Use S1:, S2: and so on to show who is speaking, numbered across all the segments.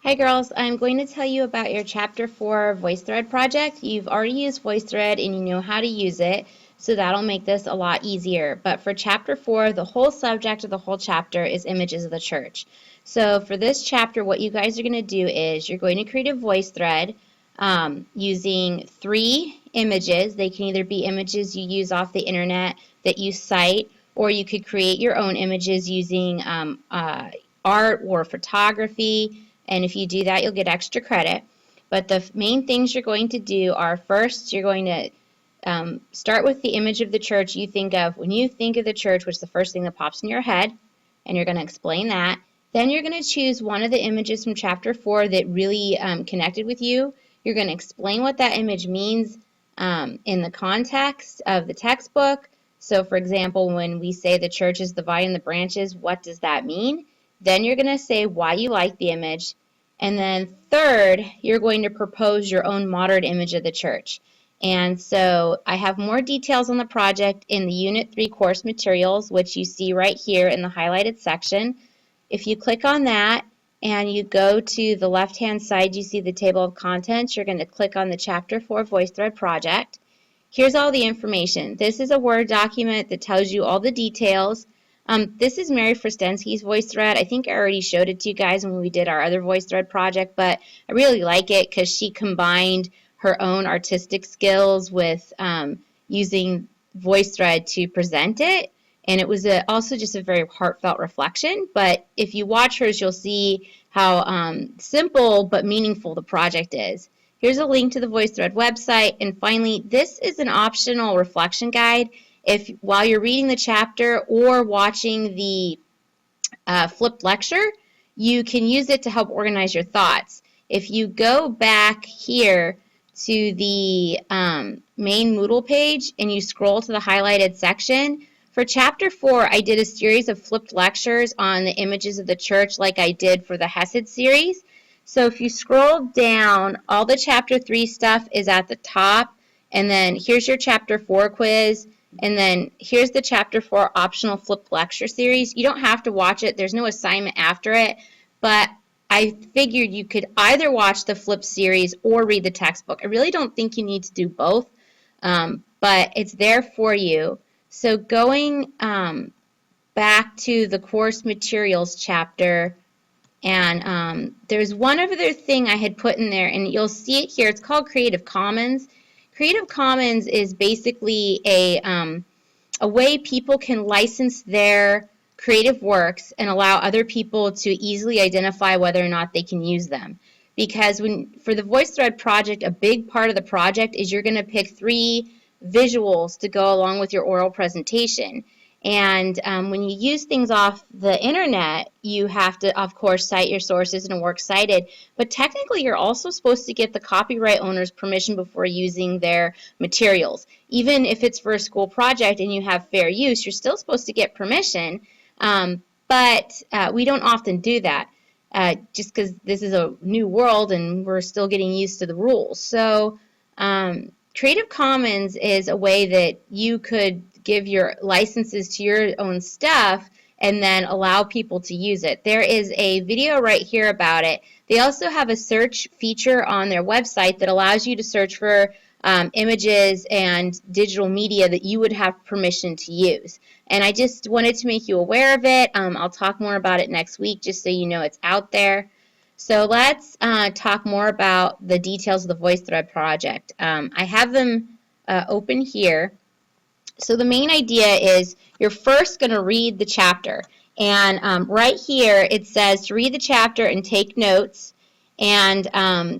S1: Hi girls, I'm going to tell you about your Chapter 4 VoiceThread project. You've already used VoiceThread and you know how to use it, so that'll make this a lot easier. But for Chapter 4, the whole subject of the whole chapter is images of the church. So for this chapter, what you guys are going to do is you're going to create a VoiceThread using 3 images. They can either be images you use off the internet that you cite, or you could create your own images using art or photography. And if you do that, you'll get extra credit. But the main things you're going to do are first, you're going to start with the image of the church you think of when you think of the church, which is the first thing that pops in your head, and you're going to explain that. Then you're going to choose one of the images from Chapter 4 that really connected with you. You're going to explain what that image means in the context of the textbook. So, for example, when we say the church is the vine and the branches, what does that mean? Then you're going to say why you like the image. And then third, you're going to propose your own modern image of the church. And so I have more details on the project in the Unit 3 course materials, which you see right here in the highlighted section. If you click on that and you go to the left-hand side, you see the table of contents. You're going to click on the Chapter 4 VoiceThread project. Here's all the information. This is a Word document that tells you all the details. This is Mary Frostensky's VoiceThread. I think I already showed it to you guys when we did our other VoiceThread project, but I really like it because she combined her own artistic skills with using VoiceThread to present it. And it was also just a very heartfelt reflection. But if you watch hers, you'll see how simple but meaningful the project is. Here's a link to the VoiceThread website. And finally, this is an optional reflection guide. If while you're reading the chapter or watching the flipped lecture, you can use it to help organize your thoughts. If you go back here to the main Moodle page and you scroll to the highlighted section, for Chapter 4, I did a series of flipped lectures on the images of the church like I did for the Hesed series. So if you scroll down, all the Chapter 3 stuff is at the top, and then here's your Chapter 4 quiz, and then here's the Chapter 4 optional flipped lecture series. You don't have to watch it. There's no assignment after it, but I figured you could either watch the flipped series or read the textbook. I really don't think you need to do both, but it's there for you. So going back to the course materials chapter, and there's one other thing I had put in there, and you'll see it here. It's called Creative Commons. Creative Commons is basically a way people can license their creative works and allow other people to easily identify whether or not they can use them. Because for the VoiceThread project, a big part of the project is you're going to pick 3 visuals to go along with your oral presentation. And when you use things off the internet, you have to, of course, cite your sources and works cited. But technically, you're also supposed to get the copyright owner's permission before using their materials. Even if it's for a school project and you have fair use, you're still supposed to get permission. But we don't often do that just because this is a new world and we're still getting used to the rules. So Creative Commons is a way that you could give your licenses to your own stuff and then allow people to use it. There is a video right here about it. They also have a search feature on their website that allows you to search for images and digital media that you would have permission to use. And I just wanted to make you aware of it. I'll talk more about it next week just so you know it's out there. So let's talk more about the details of the VoiceThread project. I have them open here. So the main idea is you're first going to read the chapter. And right here it says to read the chapter and take notes. And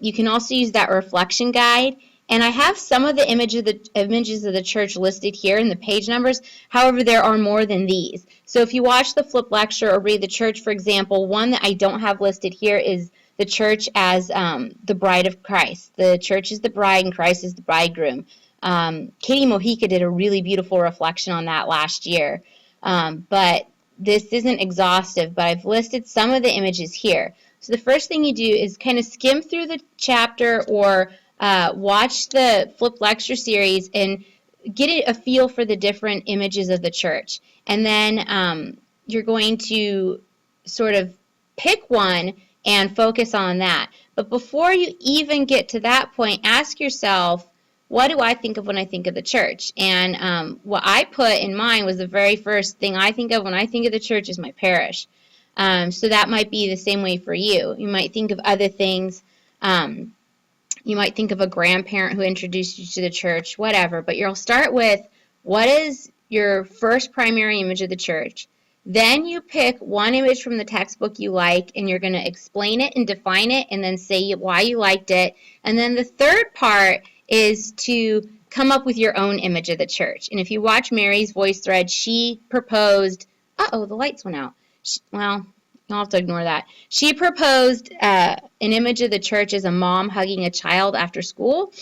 S1: you can also use that reflection guide. And I have some of the images of the church listed here in the page numbers. However, there are more than these. So if you watch the flip lecture or read the church, for example, one that I don't have listed here is the church as the bride of Christ. The church is the bride and Christ is the bridegroom. Katie Mojica did a really beautiful reflection on that last year. But this isn't exhaustive, but I've listed some of the images here. So the first thing you do is kind of skim through the chapter or watch the flip lecture series and get a feel for the different images of the church. And then you're going to sort of pick one and focus on that. But before you even get to that point, ask yourself, what do I think of when I think of the church? And what I put in mind was the very first thing I think of when I think of the church is my parish. So that might be the same way for you. You might think of other things. You might think of a grandparent who introduced you to the church, whatever. But you'll start with, what is your first primary image of the church? Then you pick one image from the textbook you like, and you're going to explain it and define it, and then say why you liked it. And then the third part is to come up with your own image of the church. And if you watch Mary's VoiceThread, she proposed, uh-oh, the lights went out. Well, I'll have to ignore that. She proposed an image of the church as a mom hugging a child after school.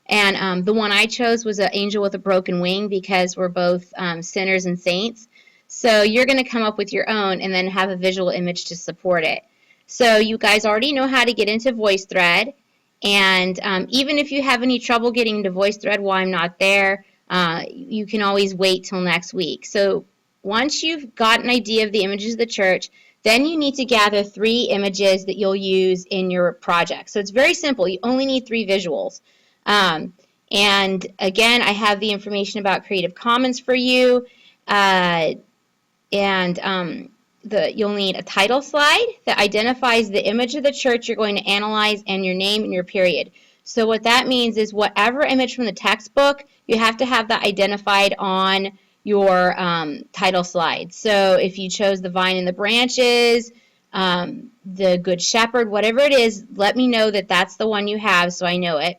S1: And the one I chose was an angel with a broken wing, because we're both sinners and saints. So you're going to come up with your own and then have a visual image to support it. So you guys already know how to get into VoiceThread. And even if you have any trouble getting into VoiceThread while I'm not there, you can always wait till next week. So once you've got an idea of the images of the church, then you need to gather 3 images that you'll use in your project. So it's very simple. You only need 3 visuals. And again, I have the information about Creative Commons for you. You'll need a title slide that identifies the image of the church you're going to analyze, and your name and your period. So what that means is whatever image from the textbook, you have to have that identified on your title slide. So if you chose the vine and the branches, the Good Shepherd, whatever it is, let me know that that's the one you have so I know it,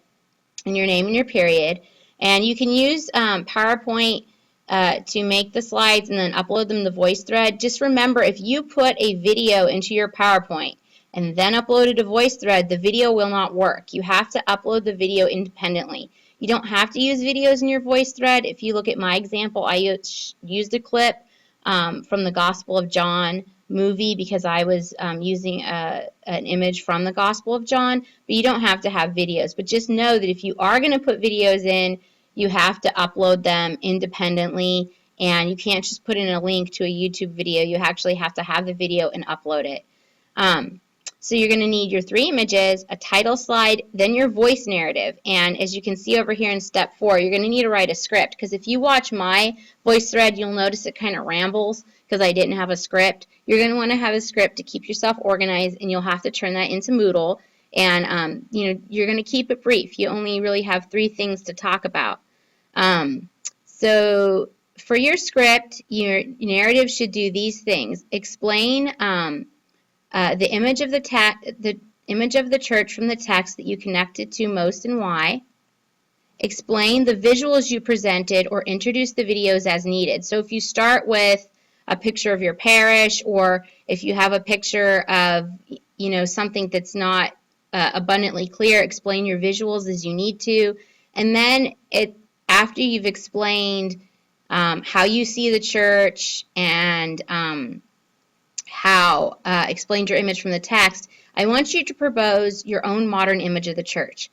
S1: and your name and your period. And you can use PowerPoint to make the slides and then upload them to VoiceThread. Just remember, if you put a video into your PowerPoint and then upload it to VoiceThread, the video will not work. You have to upload the video independently. You don't have to use videos in your VoiceThread. If you look at my example, I used a clip from the Gospel of John movie because I was using an image from the Gospel of John, but you don't have to have videos. But just know that if you are going to put videos in, you have to upload them independently, and you can't just put in a link to a YouTube video. You actually have to have the video and upload it. So you're going to need your 3 images, a title slide, then your voice narrative. And as you can see over here in step 4, you're going to need to write a script, because if you watch my VoiceThread, you'll notice it kind of rambles because I didn't have a script. You're going to want to have a script to keep yourself organized, and you'll have to turn that into Moodle. And you're going to keep it brief. You only really have 3 things to talk about. So for your script, your narrative should do these things. Explain the image of the church from the text that you connected to most and why. Explain the visuals you presented or introduce the videos as needed. So if you start with a picture of your parish, or if you have a picture of something that's not abundantly clear, explain your visuals as you need to. And then after you've explained how you see the church and explained your image from the text, I want you to propose your own modern image of the church,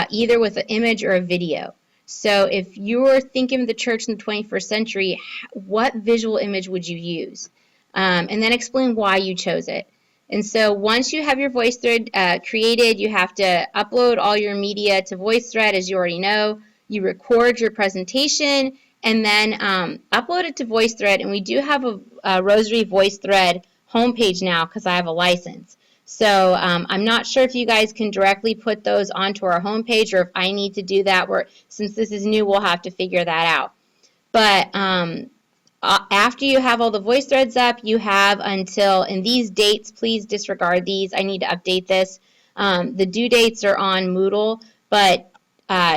S1: either with an image or a video. So if you're thinking of the church in the 21st century, what visual image would you use? And then explain why you chose it. And so once you have your VoiceThread created, you have to upload all your media to VoiceThread, as you already know. You record your presentation and then upload it to VoiceThread. And we do have a Rosary VoiceThread homepage now because I have a license. So I'm not sure if you guys can directly put those onto our homepage, or if I need to do that. Since this is new, we'll have to figure that out. But after you have all the VoiceThreads up, you have until, and these dates, please disregard these. I need to update this. The due dates are on Moodle, but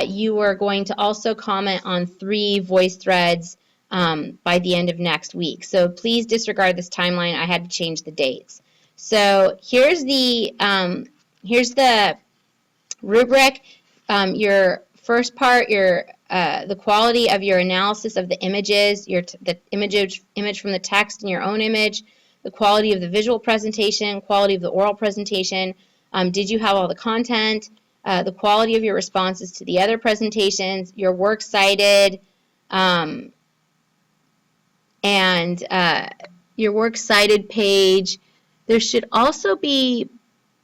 S1: you are going to also comment on 3 VoiceThreads by the end of next week. So please disregard this timeline. I had to change the dates. So here's the rubric. Your first part, the quality of your analysis of the images, the image from the text and your own image, the quality of the visual presentation, quality of the oral presentation. Did you have all the content? The quality of your responses to the other presentations, your works cited, and your works cited page. There should also be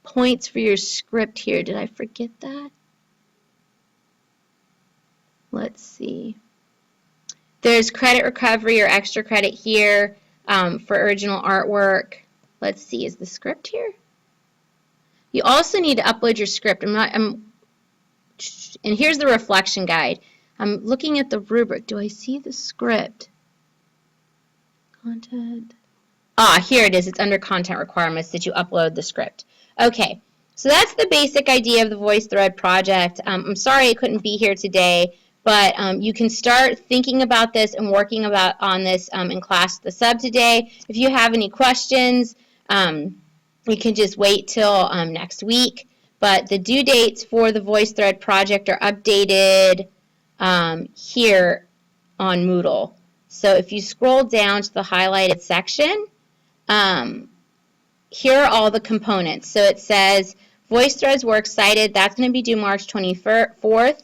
S1: points for your script here. Did I forget that? Let's see. There's credit recovery or extra credit here for original artwork. Let's see, is the script here? You also need to upload your script. And here's the reflection guide. I'm looking at the rubric. Do I see the script? Content. Ah, here it is. It's under content requirements that you upload the script. Okay, so that's the basic idea of the VoiceThread project. I'm sorry I couldn't be here today, but you can start thinking about this and working on this in class the sub today. If you have any questions, you can just wait till next week. But the due dates for the VoiceThread project are updated here on Moodle. So if you scroll down to the highlighted section, here are all the components. So it says VoiceThreads Works Cited, that's going to be due March 24th.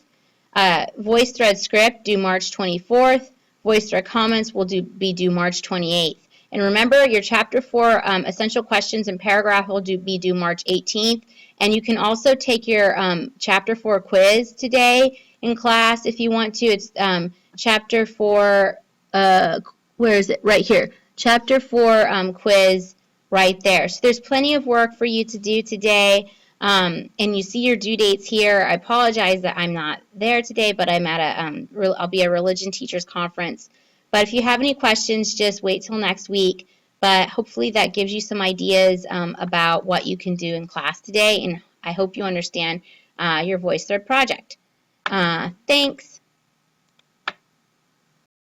S1: VoiceThread Script due March 24th. VoiceThread Comments will be due March 28th. And remember, your Chapter 4 Essential Questions and Paragraph will be due March 18th. And you can also take your Chapter 4 quiz today in class if you want to. It's Chapter 4, where is it? Right here. Chapter 4 quiz right there. So there's plenty of work for you to do today. And you see your due dates here. I apologize that I'm not there today, but I'm at I'll be at a religion teachers conference. But if you have any questions, just wait till next week. But hopefully that gives you some ideas about what you can do in class today. And I hope you understand your VoiceThread project. Thanks.